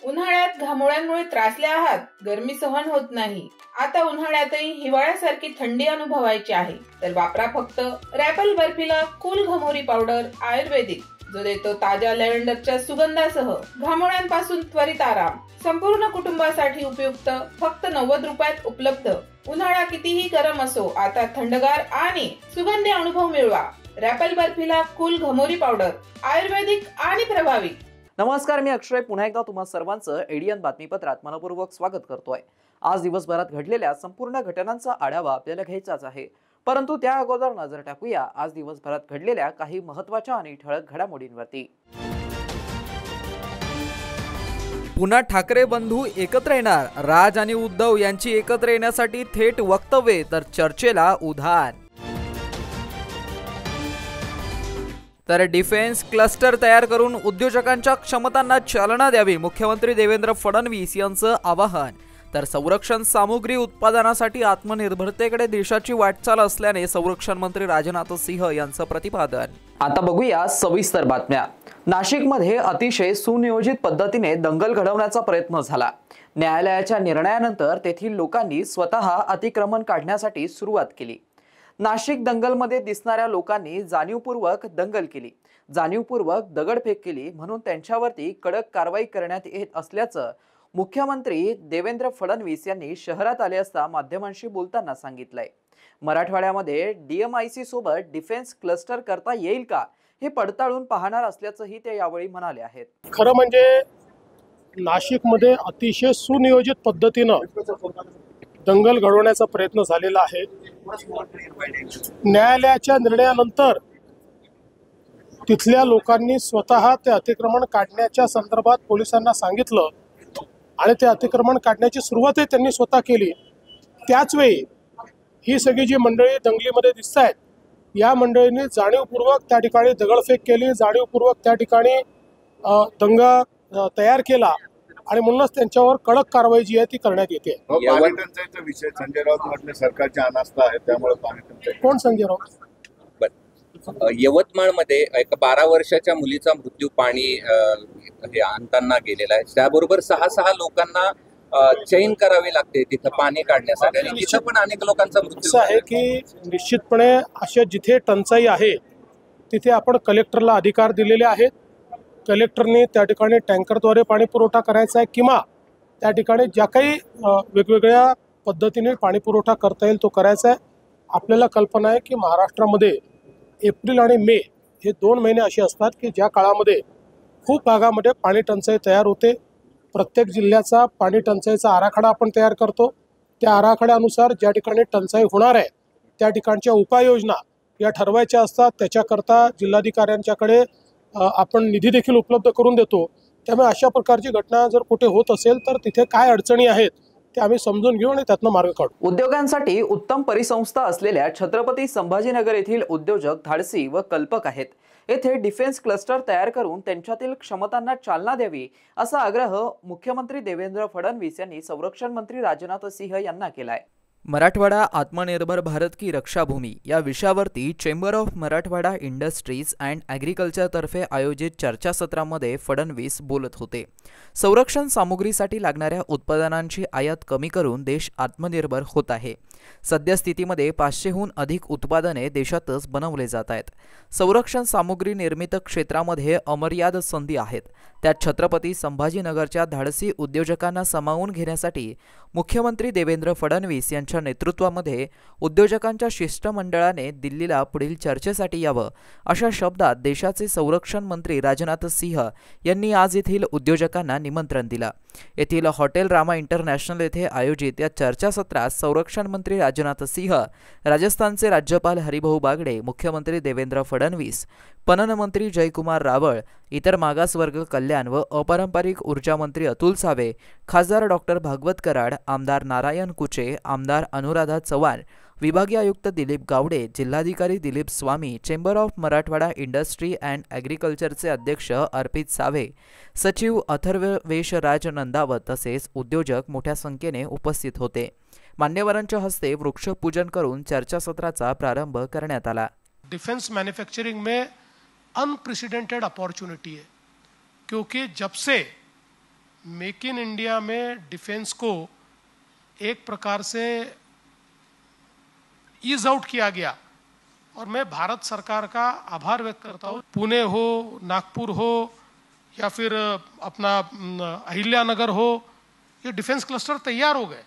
उन्हाळ्यात घामोळ्यांमुळे त्रासले आहात, गरमी सहन होत नाही, आता उन्हाळ्यातही हिवाळ्यासारखी थंडी अनुभवायची आहे, तर वापरा फक्त रॅपल बर्फिला कूल घमोरी पावडर आयुर्वेदिक, जो देतो ताज्या लॅव्हेंडरच्या सुगंधासह घामोळ्यांपासून त्वरित आराम. संपूर्ण कुटुंबासाठी उपयुक्त, फक्त 90 रुपयात उपलब्ध. उन्हाळा कितीही गरम असो, आता थंडगार आणि सुगंधी अनुभव मिळवा. रॅपल बर्फिला कूल घमोरी पावडर आयुर्वेदिक आणि प्रभावी. नमस्कार, मी अक्षय पुन्हा एकदा तुम्हा सर्वांचं एडीएन बातमीपत्रात मनपूर्वक स्वागत करतोय. आज दिवसभरात घडलेल्या संपूर्ण घटनांचा आढावा आपल्याला घ्यायचाच आहे, परंतु त्या अगोदर नजर टाकूया आज दिवसभरात घडलेल्या काही महत्त्वाच्या आणि ठळक घडामोडींवरती. पुन्हा ठाकरे बंधू एकत्र येणार, राज आणि उद्धव यांची एकत्र येण्यासाठी थेट वक्तव्ये तर चर्चेला उधाण. तर डिफेन्स क्लस्टर तयार करून उद्योजकांच्या क्षमतांना चालना द्यावी, मुख्यमंत्री देवेंद्र फडणवीस यांचं आवाहन. तर संरक्षण सामुग्री उत्पादनासाठी आत्मनिर्भरतेकडे देशाची वाटचाल असल्याने संरक्षण मंत्री राजनाथ सिंह यांचं प्रतिपादन. आता बघूया सविस्तर बातम्या. नाशिकमध्ये अतिशय सुनियोजित पद्धतीने दंगल घडवण्याचा प्रयत्न झाला. न्यायालयाच्या निर्णयानंतर तेथील लोकांनी स्वतः अतिक्रमण काढण्यासाठी सुरुवात केली. नाशिक दंगलमध्ये दिसणाऱ्या लोकांनी जाणीवपूर्वक दंगल केली, जाणीवपूर्वक दगडफेक केली, म्हणून त्यांच्यावरती कडक कारवाई करण्यात येत असल्याचं मुख्यमंत्री देवेंद्र फडणवीस यांनी शहरात आले असता माध्यमांशी बोलताना सांगितलंय. मराठवाड्यामध्ये डीएमआयसी सोबत डिफेन्स क्लस्टर करता येईल का, हे पडताळून पाहणार असल्याचंही ते यावेळी म्हणाले आहेत. खरं म्हणजे नाशिकमध्ये अतिशय सुनियोजित पद्धतीनं दंगल घडवण्याचा प्रयत्न झालेला आहे. न्यायालयाच्या निर्णयानंतर तिथल्या लोकांनी स्वतः ते अतिक्रमण काढण्याच्या संदर्भात पोलिसांना सांगितलं आणि ते अतिक्रमण काढण्याची सुरुवातही त्यांनी स्वतः केली. त्याच वेळी ही सगळी जी मंडळी दंगलीमध्ये दिसत आहेत, या मंडळींनी जाणीवपूर्वक त्या ठिकाणी दगडफेक केली, जाणीवपूर्वक त्या ठिकाणी दंगा तयार केला आणि म्हणूनच त्यांच्यावर कडक कारवाई जी आहे ती करण्यात येते. पाणी टंचाईचा विषय संजय राऊत म्हटले सरकारची अनास्था आहे, त्यामुळे पाणी टंचाई. कोण संजय राऊत? यवतमाळमध्ये एका 12 वर्षाच्या मुलीचा मृत्यू पाणी हे आणताना गेलेला आहे. त्याबरोबर 6 लोकांना चैन करावी लागते तिथं पाणी काढण्यासाठी, आणि तिथं पण अनेक लोकांचा मृत्यू आहे. की निश्चितपणे अशा जिथे टंचाई आहे तिथे आपण कलेक्टरला अधिकार दिलेले आहेत. कलेक्टरने त्या ठिकाणी टँकरद्वारे पाणी पुरवठा करायचा आहे किंवा त्या ठिकाणी ज्या काही वेगवेगळ्या पद्धतीने पाणी पुरवठा करता येईल तो करायचा आहे. आपल्याला कल्पना आहे की महाराष्ट्रामध्ये एप्रिल आणि मे हे 2 महिने असे असतात की ज्या काळामध्ये खूप भागामध्ये पाणी टंचाई तयार होते. प्रत्येक जिल्ह्याचा पाणी टंचाईचा आराखडा आपण तयार करतो. त्या आराखड्यानुसार ज्या ठिकाणी टंचाई होणार आहे त्या ठिकाणच्या उपाययोजना या ठरवायच्या असतात. त्याच्याकरता जिल्हाधिकाऱ्यांच्याकडे आपण निधी देखील उपलब्ध करून देतो. त्यामुळे अशा प्रकारची घटना जर कुठे होत असेल तर तिथे काय अडचणी आहेत ते आम्ही समजून घेऊ आणि त्यातनं मार्ग काढू. उद्योगांसाठी उत्तम परिसंस्था असलेल्या छत्रपती संभाजीनगर येथील उद्योजक धाडसी व कल्पक आहेत. येथे डिफेन्स क्लस्टर तयार करून त्यांच्यातील क्षमतांना चालना द्यावी, असा आग्रह मुख्यमंत्री देवेंद्र फडणवीस यांनी संरक्षण मंत्री राजनाथ सिंह यांना केलाय. मराठवाडा आत्मनिर्भर भारत की रक्षाभूमी या विषयावरती chamber of Marathwada industries and agriculture तर्फे आयोजित चर्चासत्रामध्ये फडणवीस बोलत होते. संरक्षण सामुग्रीसाठी लागणाऱ्या उत्पादनांची आयात कमी करून देश आत्मनिर्भर होत आहे. सद्यस्थितीमध्ये 500हून अधिक उत्पादने देशातच बनवले जात आहेत. संरक्षण सामुग्री निर्मित क्षेत्रामध्ये अमर्याद संधी आहेत. त्यात छत्रपती संभाजीनगरच्या धाडसी उद्योजकांना सामावून घेण्यासाठी मुख्यमंत्री देवेंद्र फडणवीस यांच्या नेतृत्वामध्ये उद्योजकांच्या शिष्टमंडळाने दिल्लीला पुढील चर्चेसाठी यावं, अशा शब्दात देशाचे संरक्षण मंत्री राजनाथ सिंह यांनी आज येथील उद्योजकांना निमंत्रण दिलं. येथील हॉटेल रामा इंटरनॅशनल येथे आयोजित या चर्चासत्रात संरक्षण मंत्री राजनाथ सिंह, राजस्थानचे राज्यपाल हरिभाऊ बागडे, मुख्यमंत्री देवेंद्र फडणवीस, पणन मंत्री जयकुमार रावळ, इतर मागासवर्ग कल्याण व अपारंपरिक ऊर्जा मंत्री अतुल सावे, खासदार डॉक्टर भागवत कराड, आमदार नारायण कुचे, आमदार अनुराधा चव्हाण, विभागीय आयुक्त दिलीप गावडे, जिल्हाधिकारी Dilip Swami, chamber of Marathwada industry and ॲग्रिकल्चरचे अध्यक्ष अर्पित सावे, सचिव अथर्वेशराज नंदावत तसेच उद्योजक मोठ्या संख्येने उपस्थित होते. मान्यवरांच्या हस्ते वृक्षपूजन करून चर्चासत्राचा प्रारंभ करण्यात आला. डिफेंस मैन्युफैक्चरिंग में अनप्रेसिडेंटेड अपॉर्चुनिटी है, क्योंकि जब से मेक इन इंडिया में डिफेंस को एक प्रकार से ईज आउट किया गया, और मैं भारत सरकार का आभार व्यक्त करता हूँ. पुणे हो, नागपुर हो या फिर अपना अहिल्यानगर हो, ये डिफेंस क्लस्टर तैयार हो गए.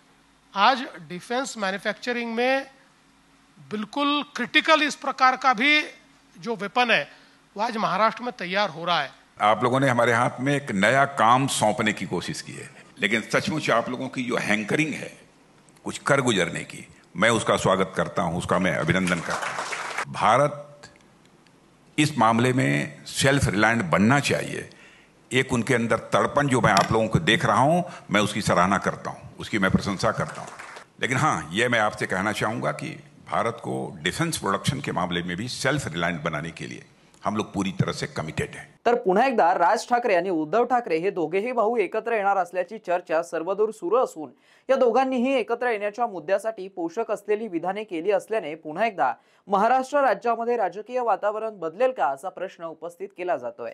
आज डिफेंस मैन्युफैक्चरिंग में बिल्कुल क्रिटिकल इस प्रकार का भी जो वेपन है वो आज महाराष्ट्र में तैयार हो रहा है. आप लोगों ने हमारे हाथ में एक नया काम सौंपने की कोशिश की है, लेकिन सचमुच आप लोगों की जो हैंकरिंग है कुछ कर गुजरने की, मैं उसका स्वागत करता हूं, उसका मैं अभिनंदन करता हूं. भारत इस मामले में सेल्फ रिलायंट बनना चाहिए. एक उनके अंदर तड़पन जो मैं आप लोगों को देख रहा हूं, मैं उसकी सराहना करता हूं, उसकी मैं प्रशंसा करता हूं. लेकिन हाँ, ये मैं आपसे कहना चाहूँगा कि भारत को डिफेन्स प्रोडक्शन के मामले में भी सेल्फ रिलायंट बनाने के लिए हम लोग पूरी तरह से कमिटेड हैं. तर पुन्हा एकदा राज ठाकरे आणि उद्धव ठाकरे हे दोघेही भाऊ एकत्र येणार असल्याची चर्चा सर्वदूर सुरू असून या दोघांनीही एकत्र येण्याच्या मुद्द्यासाठी पोषक असलेली विधाने केली असल्याने पुन्हा एकदा महाराष्ट्र राज्यामध्ये राजकीय वातावरण बदलेल का असा प्रश्न उपस्थित केला जातोय.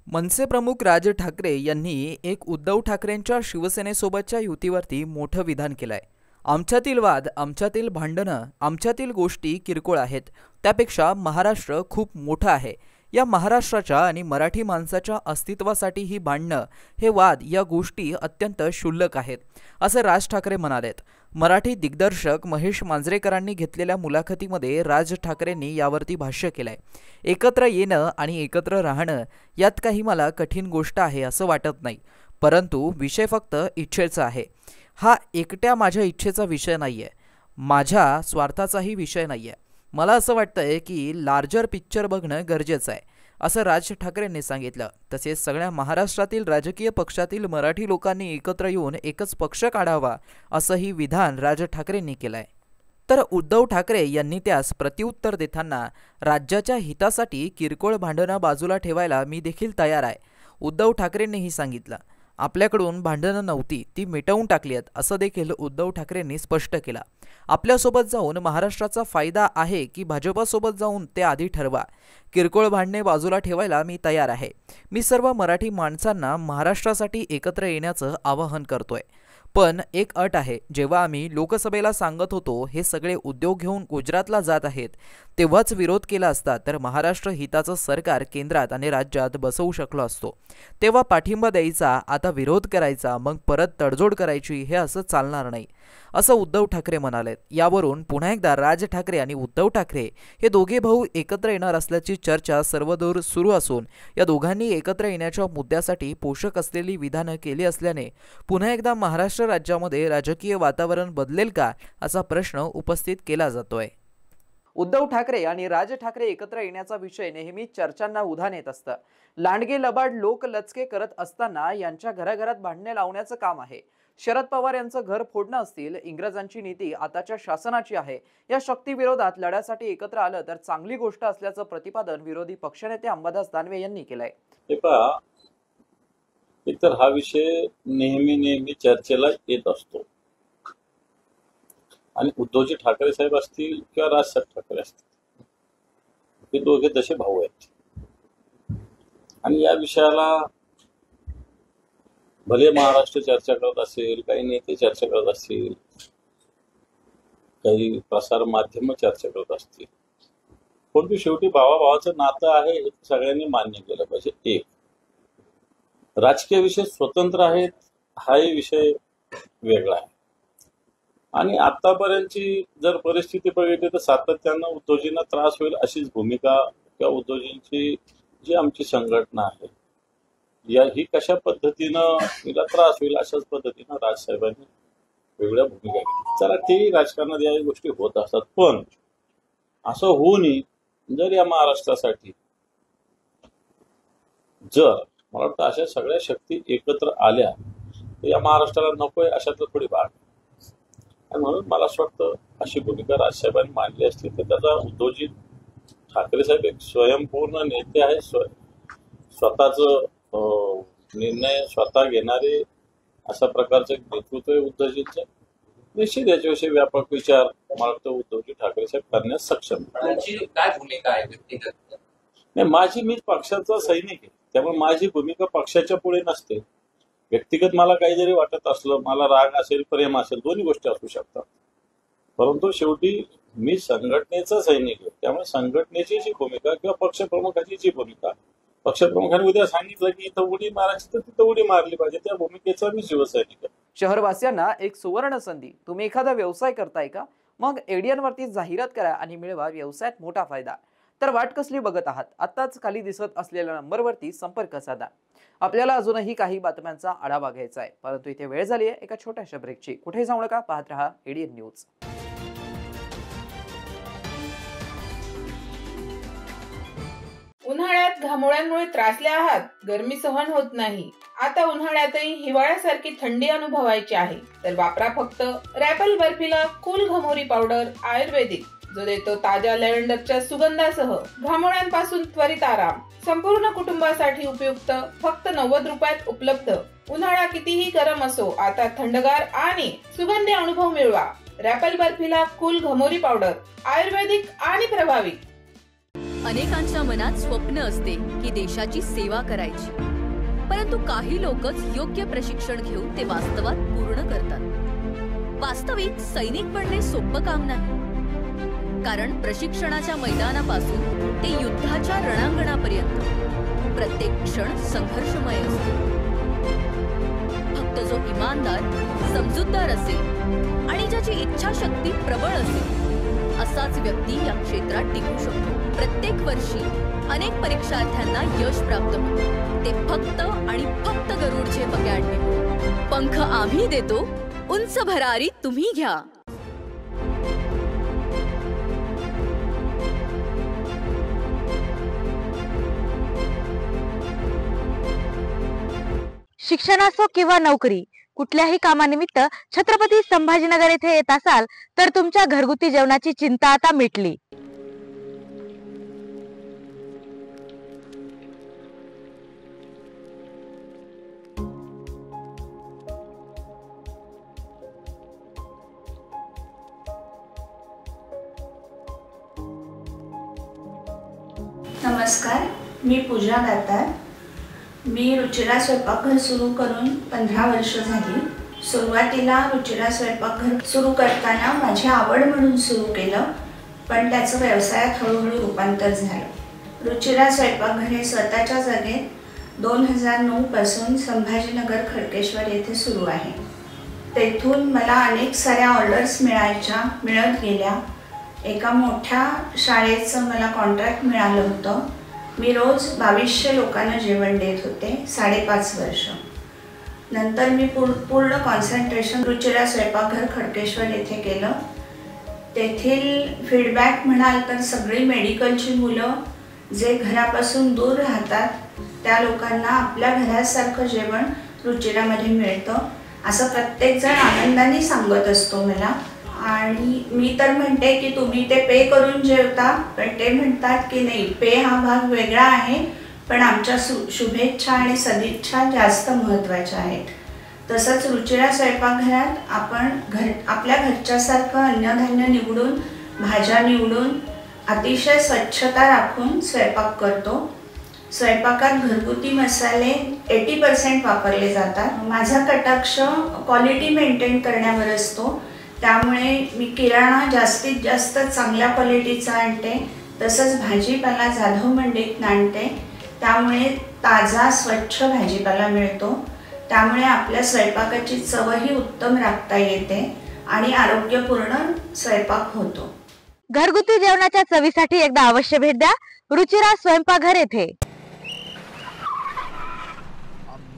मनसे प्रमुख राज ठाकरे यांनी एक उद्धव ठाकरेंच्या शिवसेनेसोबतच्या युतीवरती मोठं विधान केलंय. आमच्यातील वाद, आमच्यातील भांडणं, आमच्यातील गोष्टी किरकोळ आहेत, त्यापेक्षा महाराष्ट्र खूप मोठा आहे. या महाराष्ट्राच्या आणि मराठी माणसाच्या अस्तित्वासाठी ही भांडणं, हे वाद, या गोष्टी अत्यंत क्षुल्लक आहेत, असं राज ठाकरे म्हणालेत. मराठी दिग्दर्शक महेश मांजरेकरांनी घेतलेल्या मुलाखतीमध्ये राज ठाकरेंनी यावरती भाष्य केलंय. एकत्र येणं आणि एकत्र राहणं यात काही मला कठीण गोष्ट आहे असं वाटत नाही, परंतु विषय फक्त इच्छेचा आहे. हा एकट्या माझ्या इच्छेचा विषय नाहीये, माझ्या स्वार्थाचाही विषय नाहीये. मला असं वाटतंय की लार्जर पिक्चर बघणं गरजेचं आहे, असं राज ठाकरेंनी सांगितलं. तसेच सगळ्या महाराष्ट्रातील राजकीय पक्षातील मराठी लोकांनी एकत्र येऊन एकच पक्ष काढावा, असंही विधान राज ठाकरेंनी केलंय. तर उद्धव ठाकरे यांनी त्यास प्रत्युत्तर देताना राज्याच्या हितासाठी किरकोळ भांडणं बाजूला ठेवायला मी देखील तयार आहे. उद्धव ठाकरेंनीही सांगितलं, आपल्याकडून भांडणं नव्हती, ती मिटवून टाकली आहेत, असं देखील उद्धव ठाकरेंनी स्पष्ट केलं. आपल्यासोबत जाऊन महाराष्ट्राचा फायदा आहे की भाजपसोबत जाऊन ते आधी ठरवा. किरकोळ भांडणे बाजूला ठेवायला मी तयार आहे. मी सर्व मराठी माणसांना महाराष्ट्रासाठी एकत्र येण्याचं आवाहन करतोय. पण एक अट आहे, जेव्हा आम्ही लोकसभेला सांगत होतो हे सगळे उद्योग घेऊन गुजरातला जात आहेत, तेव्हाच विरोध केला असता तर महाराष्ट्र हिताचं सरकार केंद्रात आणि राज्यात बसवू शकलो असतो. तेव्हा पाठिंबा द्यायचा, आता विरोध करायचा, मग परत तडजोड करायची, हे असं चालणार नाही, असं उद्धव ठाकरे म्हणालेत. यावरून पुन्हा एकदा राज ठाकरे आणि उद्धव ठाकरे हे दोघे भाऊ एकत्र येणार असल्याची चर्चा सर्वदूर सुरू असून या दोघांनी एकत्र येण्याच्या मुद्द्यासाठी पोषक असलेली विधानं केली असल्याने पुन्हा एकदा महाराष्ट्र राज्यामध्ये राजकीय वातावरण बदलेल का, असा प्रश्न उपस्थित केला जातोय. उद्धव ठाकरे आणि राज ठाकरे एकत्र येण्याचा विषय नेहमी चर्चांना उधाण येत असतं. लांडगे लबाड लोक लचके करत असताना यांच्या घराघरात भांडणे लावण्याचं काम आहे. शरद पवार यांचं घर फोडणं असतील, इंग्रजांची नीती आताच्या शासनाची आहे, या शक्तीविरोधात लढ्यासाठी एकत्र आलं तर चांगली गोष्ट असल्याचं प्रतिपादन विरोधी पक्षनेते अंबादास दानवे यांनी केलंय. एकतर हा विषय नेहमी चर्चेला येत असतो आणि उद्धवजी ठाकरे साहेब असतील किंवा राजसाहेब ठाकरे असतील, हे दोघे जसे भाऊ आहेत आणि या विषयाला भले महाराष्ट्र चर्चा करत असेल, काही नेते चर्चा करत असतील, काही प्रसार माध्यम चर्चा करत असतील, परंतु शेवटी भावाभावाचं नातं आहे हे सगळ्यांनी मान्य केलं पाहिजे. एक, राजकीय विषय स्वतंत्र आहेत, हाही विषय वेगळा आहे. आणि आतापर्यंतची जर परिस्थिती बघितली तर सातत्यानं उद्धवजींना त्रास होईल अशीच भूमिका किंवा उद्धवजींची जी आमची संघटना आहे ही कशा पद्धतीनं तिला त्रास होईल अशाच पद्धतीनं राजसाहेबांनी वेगळ्या भूमिका घेतली. चला, ते राजकारणात या गोष्टी होत असतात, पण असं होऊ नये. जर या महाराष्ट्रासाठी जर मला वाटतं अशा सगळ्या शक्ती एकत्र आल्या तर या महाराष्ट्राला नकोय अशातलं थोडी भाग. आणि म्हणून मला असं वाटतं अशी भूमिका राजसाहेबांनी मांडली असती तर त्याचा उद्धवजी ठाकरे साहेब एक स्वयंपूर्ण नेते आहे, स्वतःच निर्णय स्वतः घेणारे अशा प्रकारचं एक नेतृत्व आहे उद्धवजींचं. निश्चित याच्याविषयी व्यापक विचार मला वाटतं उद्धवजी ठाकरे साहेब करण्यास सक्षम. काय भूमिका आहे व्यक्तिगत? नाही, मी पक्षाचा सैनिक आहे, त्यामुळे माझी भूमिका पक्षाच्या पुढे नसते. व्यक्तिगत मला काही जरी वाटत असलं, मला राग असेल, प्रेम असेल, दोन्ही गोष्टी असू शकतात, परंतु शेवटी मी संघटनेचा सैनिक आहे. त्यामुळे संघटनेची जी भूमिका किंवा पक्षप्रमुखाची जी भूमिका, पक्षप्रमुखांनी उद्या सांगितलं की इथं उडी मारायची तर तिथं उडी मारली पाहिजे, त्या भूमिकेचा मी शिवसैनिक आहे. शहरवासियांना एक सुवर्ण संधी. तुम्ही एखादा व्यवसाय करताय का? मग एडीएन वरती जाहिरात करा आणि मिळवा व्यवसायात मोठा फायदा. तर वाट कसली बघत आहात? आताच खाली दिसत असलेल्या नंबरवरती संपर्क साधा. आपल्याला अजूनही काही बातम्यांचा आढावा घ्यायचा आहे, परंतु इथे वेळ झाली आहे एका छोट्याशा ब्रेकची. कुठे जाऊ नका, पाहत रहा एडीएन न्यूज. उन्हाळ्यात घामोळ्यांमुळे त्रासले आहात, गरमी सहन होत नाही, आता उन्हाळ्यातही हिवाळ्यासारखी थंडी अनुभवायची आहे, तर वापरा फक्त रॅपल बर्फिला कूल घमोरी पावडर आयुर्वेदिक, जो देतो ताज्या लॅव्हेंडरच्या सुगंधासह घामोळ्यांपासून त्वरित आराम. संपूर्ण कुटुंबासाठी उपयुक्त, फक्त 90 रुपयात उपलब्ध. उन्हाळा कितीही गरम असो, आता थंडगार आणि सुगंधी अनुभव मिळवा. रॅपल बर्फिला कूल घमोरी पावडर आयुर्वेदिक आणि प्रभावी. अनेकांच्या मनात स्वप्न असते की देशाची सेवा करायची, परंतु काही लोकच योग्य प्रशिक्षण घेऊन ते वास्तवात पूर्ण करतात. वास्तविक सैनिक बनणे सोपं काम नाही, कारण प्रशिक्षणाच्या मैदानापासून ते युद्धाच्या रणांगणापर्यंत प्रत्येक क्षण संघर्षमय असतो. फक्त जो इमानदार, समजूतदार असेल आणि ज्याची इच्छाशक्ती प्रबळ असेल, असाच व्यक्ती या क्षेत्रात टिकू शकतो. प्रत्येक वर्षी अनेक परीक्षार्थ्यांना यश प्राप्त होते, ते फक्त आणि फक्त गरुडचे अकॅडमी. पंख आम्ही देतो, उंच भरारी तुम्ही घ्या. शिक्षण असो किंवा नोकरी, कुठल्याही कामानिमित्त छत्रपती संभाजीनगर येथे येत असाल तर तुमच्या घरगुती जेवणाची चिंता आता मिटली. नमस्कार, मी पूजा दातार. मी रुचिरा स्वयंपाकघर सुरू करून 15 वर्ष झाली. सुरुवातीला रुचिरा स्वयंपाकघर सुरू करताना माझी आवड म्हणून सुरू केलं, पण त्याचं व्यवसायात हळूहळू रूपांतर झालं. रुचिरा स्वयंपाकघर हे स्वतःच्या जागेत 2009 पासून संभाजीनगर खडकेश्वर येथे सुरू आहे. तेथून मला अनेक साऱ्या ऑर्डर्स मिळत गेल्या. एका मोठ्या शाळेचं मला कॉन्ट्रॅक्ट मिळालं होतं. मी रोज 2200 लोकांना जेवण देत होते 5.5 वर्ष. नंतर मी पूर्ण कॉन्सन्ट्रेशन रुचिरा स्वयंपाकघर खडकेश्वर येथे केलं. तेथील फीडबॅक म्हणाल तर सगळी मेडिकलची मुलं जे घरापासून दूर राहतात त्या लोकांना आपल्या घरासारखं जेवण रुचिरामध्ये मिळतं असं प्रत्येकजण आनंदाने सांगत असतो मला. आणि मी तर म्हणते की तुम्ही ते पे करून जेवता, पण ते म्हणतात की नाही, पे हा भाग वेगळा आहे, पण आमच्या शुभेच्छा आणि सदिच्छा जास्त महत्त्वाच्या आहेत. तसंच रुचिरा स्वयंपाकघरात आपण आपल्या घरच्यासारखं अन्नधान्य निवडून, भाज्या निवडून, अतिशय स्वच्छता राखून स्वयंपाक करतो. स्वयंपाकात घरगुती मसाले 80% वापरले जातात. माझा कटाक्ष क्वालिटी मेंटेन करण्यावर असतो, त्यामुळे मी किराणा जास्तीत जास्त चांगल्या क्वालिटीचा आणते. तसंच भाजीपाला जाधव मंडईत आणते, त्यामुळे ताजा स्वच्छ भाजीपाला मिळतो. त्यामुळे आपल्या स्वयंपाकाची चवही उत्तम राखता येते आणि आरोग्यपूर्ण स्वयंपाक होतो. घरगुती जेवणाच्या चवीसाठी एकदा अवश्य भेट द्या रुचिरा स्वयंपाकघर येथे.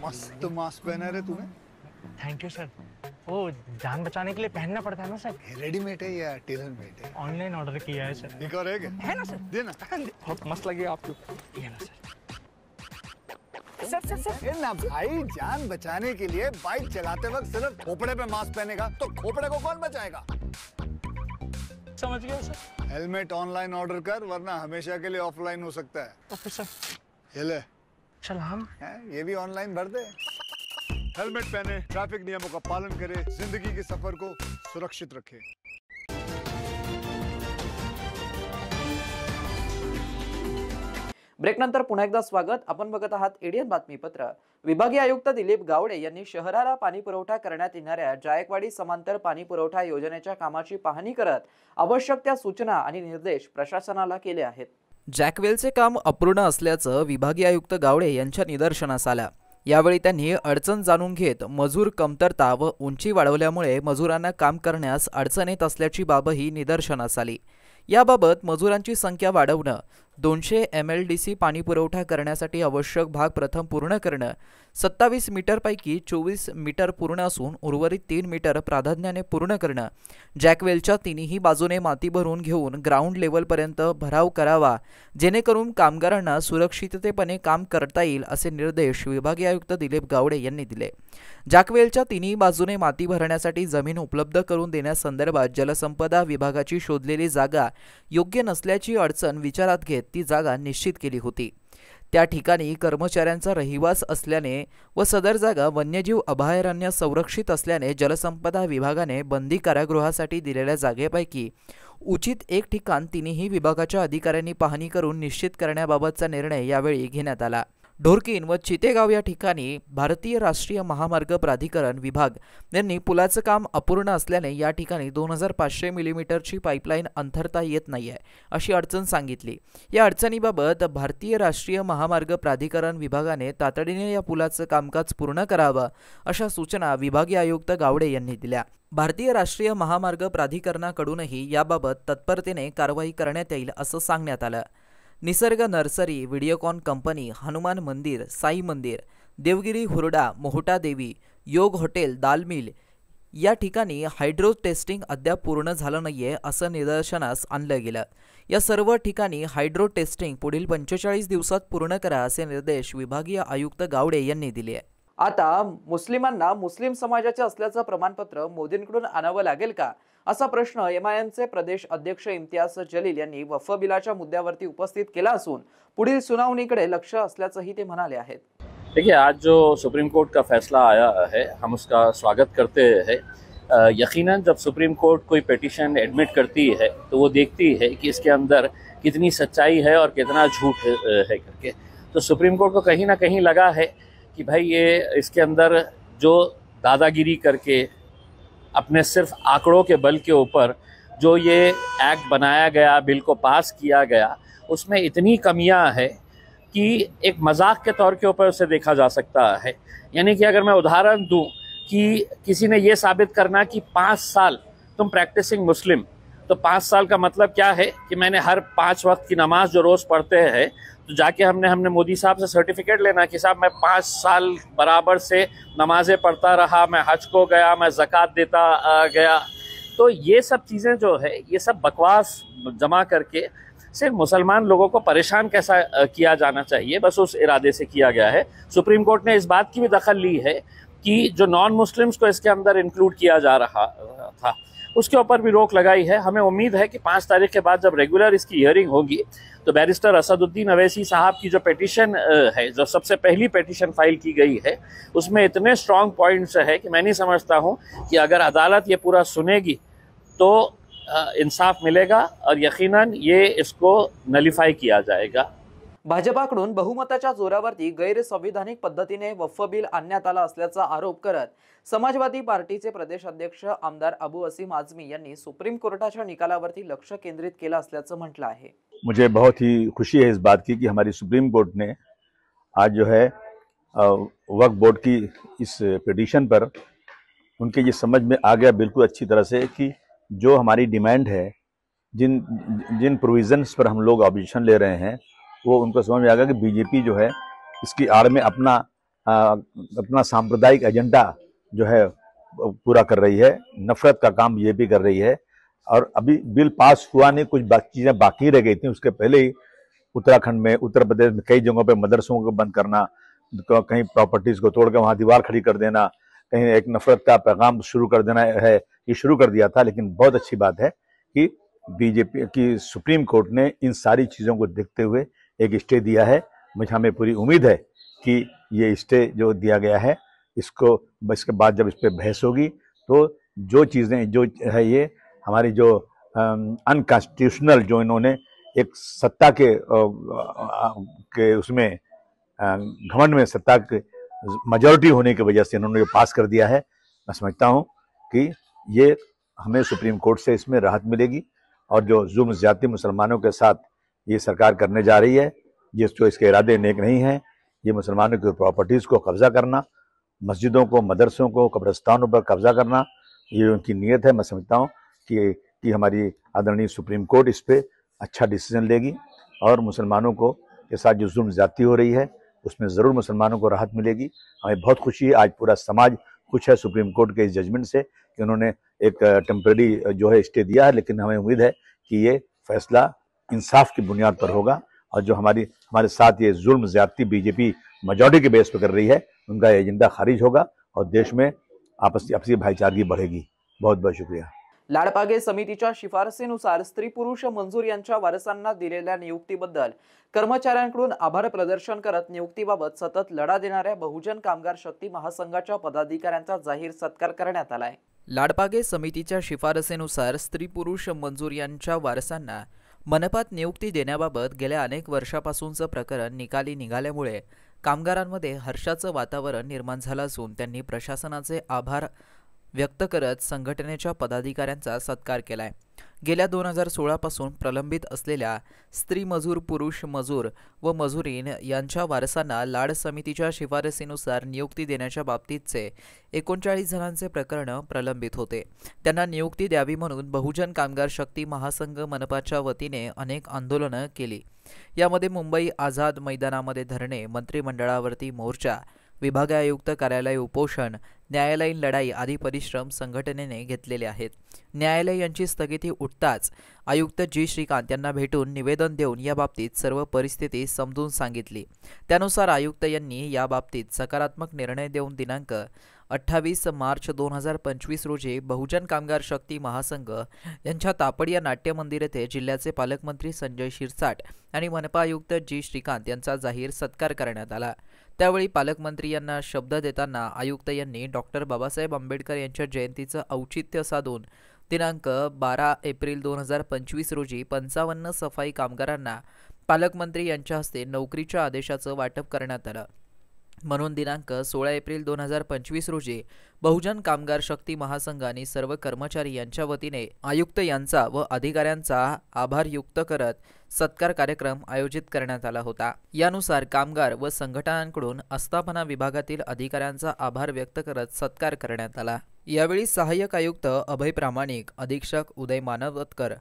मस्त मास्क पहना रे तुम्हें. Thank you sir. वो जान बचाने के लिए पहनना पड़ता है ना सर. रेडीमेड है या टेलर मेड है? ऑनलाइन ऑर्डर किया है सर. एक और है ना सर. देना. बहुत मस्त लगे आपको. ये ना सर. ना भाई, जान बचाने के लिए बाइक चलाते वक्त सिर्फ खोपड़े पे मास्क पहनेगा तो खोपड़े को कौन बचाएगा? समझ गया सर। हेलमेट ऑनलाइन ऑर्डर कर, वरना हमेशा के लिए ऑफलाइन हो सकता है। Okay sir. ये ले, चल हम ये भी ऑनलाइन भर दे। हेलमेट पहने, ट्रैफिक नियमों का पालन करे, जिंदगी के सफर को सुरक्षित रखे। ब्रेकनंतर पुन्हा एकदा स्वागत। आपण बघत आहात एडीएन बातमीपत्र। विभागीय आयुक्त दिलीप गावडे यांनी शहराला पाणी पुरवठा करण्यात येणाऱ्या जायकवाडी समांतर पाणी पुरवठा योजनेच्या कामाची पाहणी करत आवश्यक त्या सूचना आणि निर्देश प्रशासनाला केले आहेत। जॅकवेलचे काम अपूर्ण असल्याचं विभागीय आयुक्त गावडे यांच्या निदर्शनास आलं। यावेळी त्यांनी अडचण जाणून घेत मजूर कमतरता व उंची वाढवल्यामुळे मजुरांना काम करण्यास अडचण येत असल्याची बाबही निदर्शनास आली। याबाबत मजुरांची संख्या वाढवणं, 200 MLDC पाणी पुरवठा करण्यासाठी आवश्यक भाग प्रथम पूर्ण करणं, 27 मीटरपैकी 24 मीटर पूर्ण असून उर्वरित 3 मीटर प्राधान्याने पूर्ण करणं, जॅकवेलच्या तिन्ही बाजूने माती भरून घेऊन ग्राउंड लेवलपर्यंत भराव करावा, जेणेकरून कामगारांना सुरक्षिततेपणे काम करता येईल असे निर्देश विभागीय आयुक्त दिलीप गावडे यांनी दिले। जॅकवेलच्या तिन्ही बाजूने माती भरण्यासाठी जमीन उपलब्ध करून देण्यासंदर्भात जलसंपदा विभागाची शोधलेली जागा योग्य नसल्याची अडचण विचारात घेत ती जागा निश्चित केली होती। त्या ठिकाणी कर्मचाऱ्यांचा रहिवास असल्याने व सदर जागा वन्यजीव अभयारण्य संरक्षित असल्याने जलसंपदा विभागाने बंदी कारागृहासाठी दिलेल्या जागेपैकी उचित एक ठिकाण तिन्ही विभागाच्या अधिकाऱ्यांनी पाहणी करून निश्चित करण्याबाबतचा निर्णय यावेळी घेण्यात आला। ढोरकीन व चितेगाव या ठिकाणी भारतीय राष्ट्रीय महामार्ग प्राधिकरण विभाग यांनी पुलाचं काम अपूर्ण असल्याने या ठिकाणी 2500 मिलीमीटरची पाईपलाईन अंथरता येत नाहीये अशी अडचण सांगितली। या अडचणीबाबत भारतीय राष्ट्रीय महामार्ग प्राधिकरण विभागाने तातडीने या पुलाचं कामकाज पूर्ण करावं अशा सूचना विभागीय आयुक्त गावडे यांनी दिल्या। भारतीय राष्ट्रीय महामार्ग प्राधिकरणाकडूनही याबाबत तत्परतेने कारवाई करण्यात येईल असं सांगण्यात आलं। निसर्ग नर्सरी, व्हिडिओकॉन कंपनी, हनुमान मंदिर, साई मंदिर, देवगिरी हुरडा, मोहटा देवी, योग हॉटेल, दाल मिल या ठिकाणी हायड्रो टेस्टिंग अद्याप पूर्ण झालं नाहीये असं निदर्शनास आणलं गेलं। या सर्व ठिकाणी हायड्रो टेस्टिंग पुढील 45 दिवसात पूर्ण करा असे निर्देश विभागीय आयुक्त गावडे यांनी दिले। आता मुस्लिमांना मुस्लिम समाजाचे असल्याचं प्रमाणपत्र मोदींकडून आणावं लागेल का असा प्रश्न एमआयएमचे प्रदेश अध्यक्ष इम्तियाज जलील यांनी वक्फ बिलाच्या मुद्द्यावरती उपस्थित केला असून पुढील सुनावणीकडे लक्ष असल्याचंही ते म्हणाले आहेत। देखिए, आज जो सुप्रीम कोर्ट का फैसला आया है हम उसका स्वागत करते हैं। यकीनन जब सुप्रीम कोर्ट कोई पिटीशन एडमिट करती है तो वो देखती है कि इसके अंदर कितनी सच्चाई है और कितना झूठ है करके। तो सुप्रीम कोर्ट को कहीं ना कहीं लगा है कि भाई ये इसके अंदर जो दादागिरी करके अपने सिर्फ आंकड़ों के बल के ऊपर जो ये एक्ट बनाया गया, बिल को पास किया गया, उसमें इतनी कमियां हैं कि एक मजाक के तौर के ऊपर उसे देखा जा सकता है। यानी कि अगर मैं उदाहरण दूं कि किसी ने ये साबित करना कि 5 साल तुम प्रैक्टिसिंग मुस्लिम, तो 5 साल का मतलब क्या है कि मैंने हर 5 वक्त की नमाज जो रोज़ पढ़ते हैं, तो जाके हमने मोदी साहब से सर्टिफिकेट लेना कि साहब मैं 5 साल बराबर से नमाजें पढ़ता रहा, मैं हज को गया, मैं ज़कात देता गया। तो ये सब चीज़ें जो है ये सब बकवास जमा करके सिर्फ मुसलमान लोगों को परेशान कैसा किया जाना चाहिए, बस उस इरादे से किया गया है। सुप्रीम कोर्ट ने इस बात की भी दखल ली है कि जो नॉन मुस्लिम्स को इसके अंदर इंक्लूड किया जा रहा था उसके ऊपर भी रोक लगाई है। हमें उम्मीद है कि 5 तारीख के बाद जब रेगुलर इसकी हियरिंग होगी तो बैरिस्टर असदुद्दीन अवैसी साहब की जो पिटीशन है, जो सबसे पहली पिटीशन फाइल की गई है, उसमें इतने स्ट्रॉन्ग पॉइंट्स है कि मैं नहीं समझता हूँ कि अगर अदालत ये पूरा सुनेगी तो इंसाफ मिलेगा और यकीनन ये इसको नलिफाई किया जाएगा। भाजपाकडून बहुमताच्या जोरावरती गैरसंविधानिक पद्धतीने वक्फ बिल आणण्यात आला असल्याचा आरोप करत समाजवादी पार्टीचे प्रदेश अध्यक्ष आमदार अबू असीम आझमी यांनी सुप्रीम कोर्टाच्या निकालावरती लक्ष केंद्रित केलं असल्याचं म्हटलं आहे। मुझे बहुत ही खुशी है इस बात की कि हमारी सुप्रीम कोर्ट ने आज जो है वक्फ बोर्ड की इस पिटीशन पर उनके ये समझ में आ गया बिल्कुल अच्छी तरह से कि जो हमारी डिमांड है, जिन प्रोविजंस पर हम लोग ऑब्जेक्शन ले रहे हैं, वो उनको समझ में आ गया कि बीजेपी जो है इसकी आड़ में अपना सांप्रदायिक एजेंडा जो है पूरा कर रही है, नफरत का काम बीजेपी कर रही है। और अभी बिल पास हुआ नहीं, कुछ चीज़ें बाकी रह गई थी। उसके पहले ही उत्तराखंड में, उत्तर प्रदेश में कई जगहों पे मदरसों को बंद करना, कहीं प्रॉपर्टीज को तोड़कर वहां दीवार खड़ी कर देना, कहीं एक नफरत का पैगाम शुरू कर देना है, ये शुरू कर दिया था। लेकिन बहुत अच्छी बात है कि बीजेपी की सुप्रीम कोर्ट ने इन सारी चीज़ों को देखते हुए एक स्टे दिया है। मुझे हमें पूरी उम्मीद है कि ये स्टे जो दिया गया है इसके बाद जब इस पर बहस होगी तो जो चीज़ें जो है ये हमारी जो अनकॉन्स्टिट्यूशनल जो इन्होंने एक सत्ता के उसमें घमंड में सत्ता के मेजॉरिटी होने की वजह से इन्होंने पास कर दिया है, मैं समझता हूँ कि ये हमें सुप्रीम कोर्ट से इसमें राहत मिलेगी। और जो जुल्म ज्यादती मुसलमानों के साथ ये सरकार करने जा रही है, जो इसके इरादे नेक नहीं हैं, ये मुसलमानों की प्रॉपर्टीज़ को कब्जा करना, मस्जिदों को, मदरसों को, कब्रिस्तानों पर कब्जा करना, ये उनकी नीयत है। मैं समझता हूँ कि हमारी आदरणीय सुप्रीम कोर्ट इस पर अच्छा डिसीजन लेगी और मुसलमानों को के साथ जो जुल्म ज्यादती हो रही है उसमें ज़रूर मुसलमानों को राहत मिलेगी। हमें बहुत खुशी है, आज पूरा समाज खुश है सुप्रीम कोर्ट के इस जजमेंट से कि उन्होंने एक टेम्परेरी जो है स्टे दिया है। लेकिन हमें उम्मीद है कि ये फैसला इंसाफ की बुनियाद पर होगा और जो हमारे साथ ये जुल्म ज्यादती बीजेपी मेजॉरिटी के बेस पर कर रही है उनका एजेंडा खारिज होगा और देश में आपसी भाईचारगी बढ़ेगी। बहुत बहुत शुक्रिया। लाडपागे समितीच्या शिफारसीनुसार स्त्री पुरुष मंजूर यांच्या वारसांना दिलेल्या नियुक्तीबद्दल कर्मचाऱ्यांकडून आभार प्रदर्शन करत नियुक्तीबाबत सतत लढा देणाऱ्या बहुजन कामगार शक्ती महासंघाच्या पदाधिकाऱ्यांचा जाहीर सत्कार करण्यात आलाय। लाडपागे समितीच्या शिफारसीनुसार स्त्री पुरुष मंजूर यांच्या वारसांना मनपात नियुक्ती देण्याबाबत गेल्या अनेक वर्षापासूनचं प्रकरण निकाली निघाल्यामुळे कामगारांमध्ये हर्षाचं वातावरण निर्माण झालं असून त्यांनी प्रशासनाचे आभार व्यक्त करत संघटनेच्या पदाधिकाऱ्यांचा सत्कार केलाय। गेल्या 2016 पासून प्रलंबित असलेल्या स्त्री मजूर, पुरुष मजूर व मजुरीन यांच्या वारसांना लाड समितीच्या शिफारसीनुसार नियुक्ती देण्याच्या बाबतीतचे 39 जणांचे प्रकरण प्रलंबित होते। त्यांना नियुक्ती द्यावी म्हणून बहुजन कामगार शक्ती महासंघ मनपाच्या वतीने अनेक आंदोलनं केली। यामध्ये मुंबई आझाद मैदानामध्ये धरणे, मंत्रिमंडळावरती मोर्चा, विभागीय आयुक्त कार्यालय उपोषण, न्यायालयीन लढाई आदी परिश्रम संघटनेने घेतलेले आहेत। न्यायालय यांची स्थगिती उठताच आयुक्त जी श्रीकांत यांना भेटून निवेदन देऊन याबाबतीत सर्व परिस्थिती समजून सांगितली। त्यानुसार आयुक्त यांनी याबाबतीत सकारात्मक निर्णय देऊन दिनांक 28 मार्च 2025 रोजी बहुजन कामगार शक्ती महासंघ यांच्या तापड या नाट्य मंदिर येथे जिल्ह्याचे पालकमंत्री संजय शिरसाट आणि मनपा आयुक्त जी श्रीकांत यांचा जाहीर सत्कार करण्यात आला। त्यावेळी पालकमंत्री यांना शब्द देताना आयुक्त यांनी डॉक्टर बाबासाहेब आंबेडकर यांच्या जयंतीचं औचित्य साधून दिनांक 12 एप्रिल 2025 रोजी 55 सफाई कामगारांना पालकमंत्री यांच्या हस्ते नोकरीच्या आदेशाचं वाटप करण्यात आलं। म्हणून दिनांक 16 एप्रिल 2025 रोजी बहुजन कामगार शक्ती महासंघाने सर्व कर्मचारी यांच्या वतीने आयुक्त यांचा व अधिकाऱ्यांचा आभारयुक्त करत सत्कार कार्यक्रम आयोजित करण्यात आला होता। यानुसार कामगार व संघटनांकडून आस्थापना विभागातील अधिकाऱ्यांचा आभार व्यक्त करत सत्कार करण्यात आला। यावेळी सहाय्यक आयुक्त अभय प्रामाणिक, अधीक्षक उदय मानवतकर,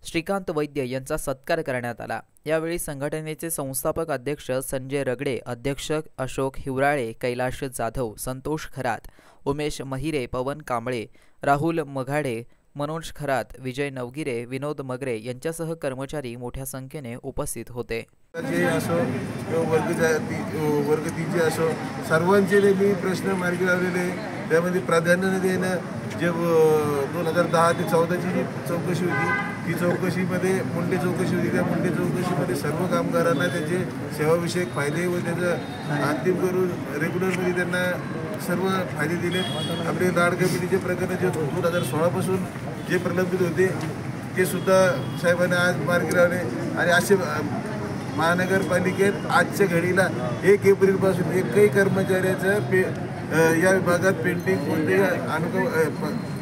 श्रीकांत वैद्य यांचा सत्कार करण्यात आला। यावेळी संघटनेचे संस्थापक अध्यक्ष संजय रगडे, अध्यक्ष अशोक हिवराळे, कैलाश जाधव, संतोष खरात, उमेश महिरे, पवन कांबळे, राहुल मघाडे, मनोज खरात, विजय नवगिरे, विनोद मगरे यांच्यासह कर्मचारी मोठ्या संख्येने उपस्थित होते। वर्गतीचे असो सर्वांचे मी प्रश्न मार्गी लावलेले, त्यामध्ये प्राधान्याने देणं जे 2010 ते 14ची जी चौकशी होती ती चौकशीमध्ये मुंडे चौकशी होती, त्या मुंडे चौकशीमध्ये सर्व कामगारांना त्यांचे सेवाविषयक फायदे व त्याचं अंतिम करून रेग्युलरमध्ये त्यांना सर्व फायदे दिले। आपले लाड कमिटीचे प्रकरण जे 2016 पासून जे प्रलंबित होते ते सुद्धा साहेबांनी आज मार्गी लावले आणि असे महानगरपालिकेत आजच्या घडीला 1 एप्रिलपासून एकही कर्मचाऱ्याचं या विभागात पेंटिंग कोणते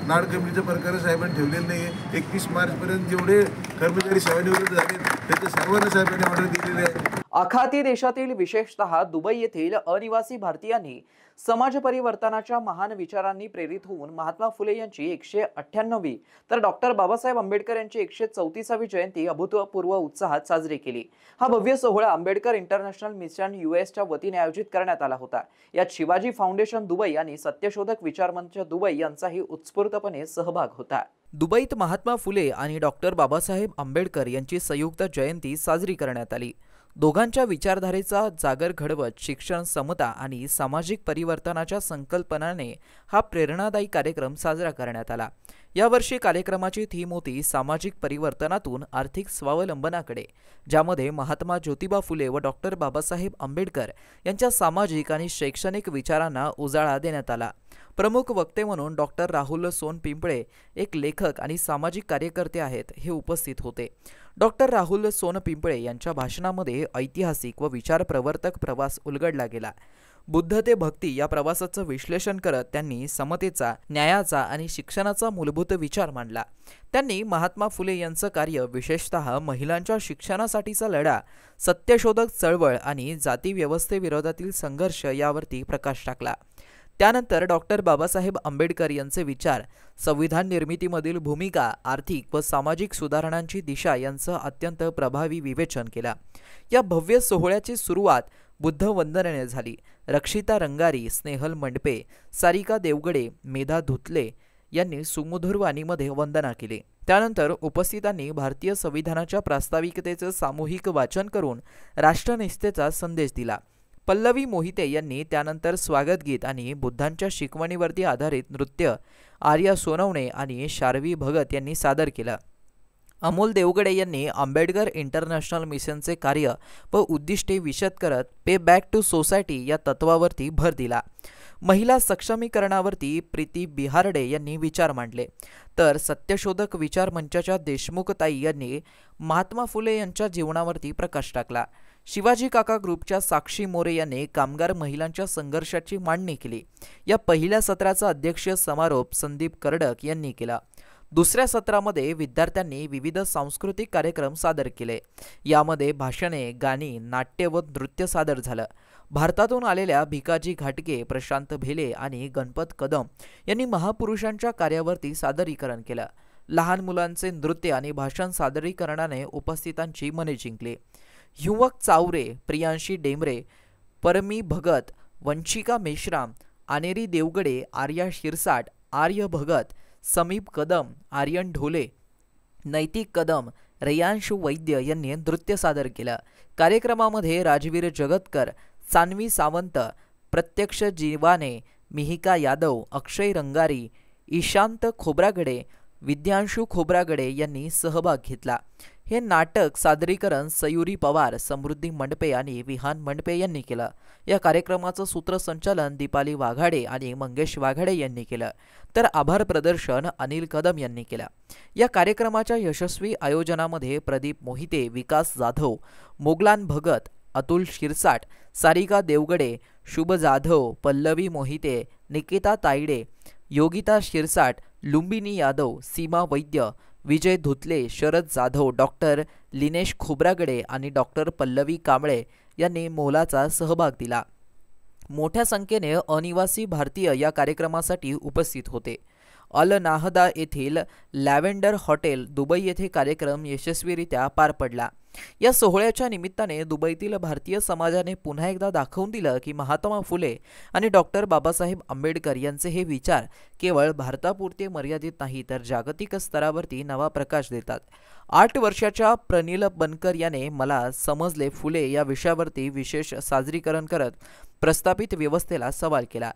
लाड कमिटीचं प्रकार साहेबांनी ठेवलेलं नाही आहे। 31 मार्चपर्यंत जेवढे कर्मचारी सेवानिवृत्त झाले त्याच्या सर्वांना साहेबांनी ऑर्डर दिलेली आहे। आखाती देशातील विशेषतः दुबई येथील अनिवासी भारतीयांनी समाज परिवर्तनाच्या महान विचारांनी प्रेरित होऊन महात्मा फुले यांची 198वी तर डॉक्टर बाबासाहेब आंबेडकर यांची 134वी जयंती अभूतपूर्व उत्साहात साजरी केली। हा भव्य सोहळा आंबेडकर इंटरनॅशनल मिशन यूएसच्या वतीने आयोजित करण्यात आला होता। यात शिवाजी फाउंडेशन दुबई आणि सत्यशोधक विचारमंच दुबई यांचाही उत्स्फूर्तपणे सहभाग होता। दुबईत महात्मा फुले आणि डॉक्टर बाबासाहेब आंबेडकर यांची संयुक्त जयंती साजरी करण्यात आली। दोघांच्या विचारधारेचा जागर घडवत शिक्षण समता आणि सामाजिक परिवर्तनाच्या संकल्पनाने हा प्रेरणादायी कार्यक्रम साजरा करण्यात आला। यावर्षी कार्यक्रमाची थीम होती सामाजिक परिवर्तनातून आर्थिक स्वावलंबनाकडे, ज्यामध्ये महात्मा ज्योतिबा फुले व डॉक्टर बाबासाहेब आंबेडकर यांच्या सामाजिक आणि शैक्षणिक विचारांना उजाळा देण्यात आला। प्रमुख वक्ते म्हणून डॉक्टर राहुल सोनपिंपळे, एक लेखक आणि सामाजिक कार्यकर्ते आहेत, हे उपस्थित होते। डॉक्टर राहुल सोनपिंपळे यांच्या भाषणामध्ये ऐतिहासिक व विचारप्रवर्तक प्रवास उलगडला गेला। बुद्ध ते भक्ती या प्रवासाचं विश्लेषण करत त्यांनी समतेचा, न्यायाचा आणि शिक्षणाचा मूलभूत विचार मांडला। त्यांनी महात्मा फुले यांचं कार्य, विशेषतः महिलांच्या शिक्षणासाठीचा लढा, सत्यशोधक चळवळ आणि जाती व्यवस्थेविरोधातील संघर्ष यावरती प्रकाश टाकला। त्यानंतर डॉक्टर बाबासाहेब आंबेडकर यांचे विचार, संविधान निर्मितीमधील भूमिका, आर्थिक व सामाजिक सुधारणांची दिशा यांचं अत्यंत प्रभावी विवेचन केला। या भव्य सोहळ्याची सुरुवात बुद्ध वंदनेने झाली। रक्षिता रंगारी, स्नेहल मंडपे, सारिका देवगडे, मेधा धुतले यांनी सुमधुर वाणीमध्ये वंदना केली। त्यानंतर उपस्थितांनी भारतीय संविधानाच्या प्रास्ताविकतेचे सामूहिक वाचन करून राष्ट्रनिष्ठेचा संदेश दिला। पल्लवी मोहिते यांनी त्यानंतर स्वागत गीत आणि बुद्धांच्या शिकवणीवरती आधारित नृत्य आर्या सोनवणे आणि शार्वी भगत यांनी सादर केलं। अमोल देवगडे यांनी आंबेडकर इंटरनॅशनल मिशनचे कार्य व उद्दिष्टे विशद करत पे बॅक टू सोसायटी या तत्वावरती भर दिला। महिला सक्षमीकरणावरती प्रीती बिहारडे यांनी विचार मांडले, तर सत्यशोधक विचार मंचाच्या देशमुख ताई यांनी महात्मा फुले यांच्या जीवनावरती प्रकाश टाकला। शिवाजी काका ग्रुपच्या साक्षी मोरे यांनी कामगार महिलांच्या संघर्षाची मांडणी केली। या पहिल्या सत्राचा अध्यक्ष समारोप संदीप कर्डक यांनी केला। दुसऱ्या सत्रामध्ये विद्यार्थ्यांनी विविध सांस्कृतिक कार्यक्रम सादर केले। यामध्ये भाषणे, गाणी, नाट्य व नृत्य सादर झालं। भारतातून आलेल्या भिकाजी घाटगे, प्रशांत भेले आणि गणपत कदम यांनी महापुरुषांच्या कार्यावरती सादरीकरण केलं। लहान मुलांचे नृत्य आणि भाषण सादरीकरणाने उपस्थितांची मने जिंकली। युवक चावरे, प्रियांशी डेमरे, परमी भगत, वंशिका मेश्राम, आनेरी देवगडे, आर्या शिरसाट, आर्य भगत, समीप कदम, आर्यन ढोले, नैतिक कदम, रेयांशु वैद्य यांनी नृत्य सादर केलं। कार्यक्रमामध्ये राजवीर जगतकर, सान्वी सावंत, प्रत्यक्ष जीवाने, मिहिका यादव, अक्षय रंगारी, ईशांत खोब्रागडे, विद्यांशु खोब्रागडे यांनी सहभाग घेतला। हे नाटक सादरीकरण सयुरी पवार, समृद्धी मंडपे आणि विहान मंडपे यांनी केलं। या कार्यक्रमाचं सूत्रसंचालन दीपाली वाघाडे आणि मंगेश वाघाडे यांनी केलं, तर आभार प्रदर्शन अनिल कदम यांनी केलं। या कार्यक्रमाच्या यशस्वी आयोजनामध्ये प्रदीप मोहिते, विकास जाधव, मोगलान भगत, अतुल शिरसाट, सारिका देवगडे, शुभ जाधव, पल्लवी मोहिते, निकिता तायडे, योगिता शिरसाट, लुंबिनी यादव, सीमा वैद्य, विजय धुतले, शरद जाधव, डॉक्टर लिनेश खोब्रागडे आणि डॉक्टर पल्लवी कांबळे यांनी मोलाचा सहभाग दिला। मोठ्या संख्येने अनिवासी भारतीय या कार्यक्रमासाठी उपस्थित होते। अल नाहदा येथील लॅव्हेंडर हॉटेल, दुबई येथे कार्यक्रम यशस्वीरित्या पार पडला। या सोहळ्याच्या निमित्ताने दुबईतील भारतीय समाजाने पुन्हा एकदा दाखवून दिलं की महात्मा फुले आणि डॉक्टर बाबासाहेब आंबेडकर यांचे हे विचार केवळ भारतापुरते मर्यादित नाही, तर जागतिक स्तरावरती नवा प्रकाश देतात। 8 वर्षाच्या प्रनिल बनकर याने मला समजले फुले या विषयावरती विशेष सादरीकरण करत प्रस्थापित व्यवस्थेला सवाल केला।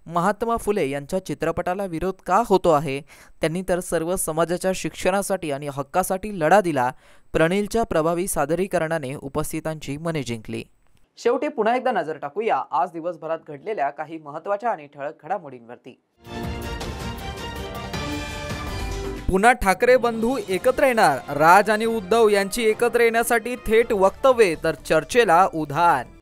महात्मा फुले यांच्या चित्रपटाला विरोध का होतो आहे? त्यांनी तर सर्व समाजाच्या शिक्षणासाठी आणि हक्कासाठी लढा दिला। प्रणिलच्या प्रभावी सादरीकरणाने उपस्थितांची मने जिंकली। शेवटी पुन्हा एकदा नजर टाकूया आज दिवसभरात घडलेल्या काही महत्त्वाच्या आणि ठळक घडामोडींवरती। पुन्हा ठाकरे बंधू एकत्र येणार, राज आणि उद्धव यांची एकत्र येण्यासाठी थेट वक्तव्ये, तर चर्चेला उधाण।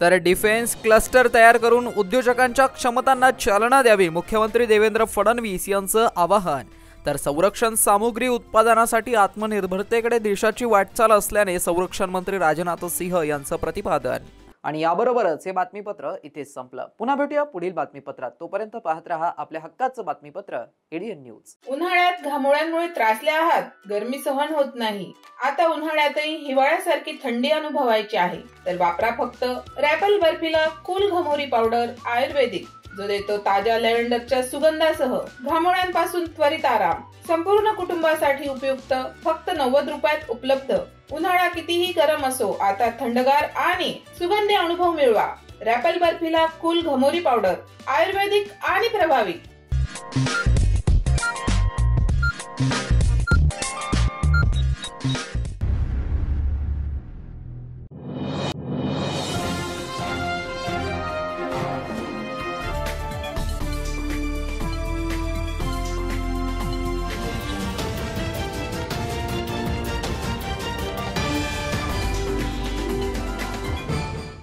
तर डिफेन्स क्लस्टर तयार करून उद्योजकांच्या क्षमतांना चालना द्यावी, मुख्यमंत्री देवेंद्र फडणवीस यांचं आवाहन। तर संरक्षण सामुग्री उत्पादनासाठी आत्मनिर्भरतेकडे देशाची वाटचाल असल्याने संरक्षण मंत्री राजनाथ सिंह यांचं प्रतिपादन। आणि याबरोबरच हे बातमीपत्र इथेच संपलं। पुन्हा भेटूया पुढील बातमीपत्रात। तोपर्यंत पाहत रहा आपल्या हक्काचं बातमीपत्र एडीएन न्यूज। उन्हाळ्यात घामोळ्यांमुळे त्रासले आहात, गरमी सहन होत नाही, आता उन्हाळ्यातही हिवाळ्यासारखी थंडी अनुभवायची आहे, तर वापरा फक्त रॅपल बर्फिला कूल घमोरी पावडर आयुर्वेदिक, जो देतो ताज्या लॅव्हेंडरच्या सुगंधासह घामोळ्यांपासून त्वरित आराम. संपूर्ण कुटुंबासाठी उपयुक्त, फक्त 90 रुपयात उपलब्ध. उन्हाळा कितीही गरम असो, आता थंडगार आणि सुगंधी अनुभव मिळवा. रॅपल बर्फिला कूल घमोरी पावडर, आयुर्वेदिक आणि प्रभावी.